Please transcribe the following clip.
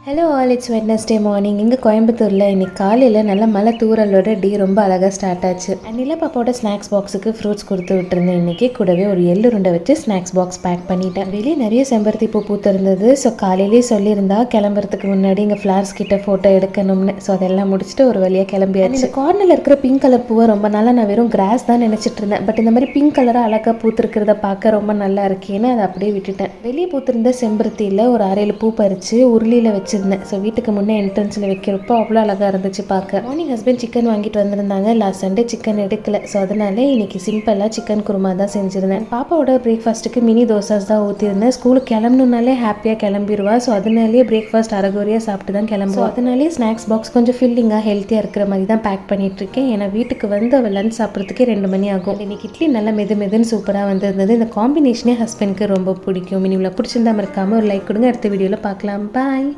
Hello all, it's Wednesday morning. இங்கே கோயம்புத்தூரில் இன்னைக்கு காலையில் நல்ல மழை தூரலோட டே ரொம்ப அழகாக ஸ்டார்ட் ஆச்சு. நிலப்பாப்போட ஸ்நாக்ஸ் பாக்ஸுக்கு ஃப்ரூட்ஸ் கொடுத்து விட்டுருந்தேன் இன்றைக்கி. கூடவே ஒரு எள்ளுருண்டை வச்சு ஸ்நாக்ஸ் பாக்ஸ் பேக் பண்ணிட்டேன். வெளியே நிறைய செம்பருத்தி பூ பூத்திருந்தது. ஸோ காலையிலேயே சொல்லியிருந்தா கிளம்புறதுக்கு முன்னாடி இங்கே ஃப்ளார்ஸ் கிட்ட ஃபோட்டோ எடுக்கணும்னு. ஸோ அதெல்லாம் முடிச்சுட்டு ஒரு வழியாக கிளம்பியாச்சு. இந்த கார்னரில் இருக்கிற பிங்க் கலர் பூவை ரொம்ப நாளாக நான் வெறும் கிராஸ் தான் நினச்சிட்டு இருந்தேன். பட் இந்த மாதிரி பிங்க் கலராக அழகாக பூத்திருக்கிறத பார்க்க ரொம்ப நல்லா இருக்கேன்னு அதை அப்படியே விட்டுட்டேன். வெளியே பூத்திருந்த செம்பருத்தியில் ஒரு 6-7 பூ பறித்து உருளியில் வச்சிருந்தேன். ஸோ வீட்டுக்கு முன்னே என்ட்ரன்ஸில் வைக்கிறப்போ அவ்வளோ அழகாக இருந்துச்சு பார்க்க. மார்னிங் ஹஸ்பண்ட் சிக்கன் வாங்கிட்டு வந்திருந்தாங்க. லாஸ்ட் சண்டே சிக்கன் எடுக்கல. ஸோ அதனால இன்னைக்கு சிம்பிளாக சிக்கன் குருமா தான் செஞ்சுருந்தேன். பாப்பாவோட பிரேக்ஃபாஸ்ட்டுக்கு மினி தோசாஸ் தான் ஊற்றிருந்தேன். ஸ்கூலுக்கு கிளம்பணுனாலே ஹாப்பியாக கிளம்பிடுவா. ஸோ அதனாலேயே பிரேக்ஃபாஸ்ட் அரைகுறையாக சாப்பிட்டு தான் கிளம்புவோம். அதனாலே ஸ்நாக்ஸ் பாக்ஸ் கொஞ்சம் ஃபில்லிங்காக ஹெல்த்தியாக இருக்கிற மாதிரி தான் பேக் பண்ணிட்டு இருக்கேன். ஏன்னா வீட்டுக்கு வந்து அவள் லஞ்ச் சாப்பிட்றதுக்கே 2 மணி ஆகும். இன்னைக்கு இட்லி நல்லா மெதுன்னு சூப்பராக வந்திருந்தது. இந்த காம்பினேஷனே ஹஸ்பண்ட்க்கு ரொம்ப பிடிக்கும். மினிவில் பிடிச்சிருந்தா மறக்காமல் ஒரு லைக் கொடுங்க. அடுத்த வீடியோவில் பார்க்கலாம். பாய்.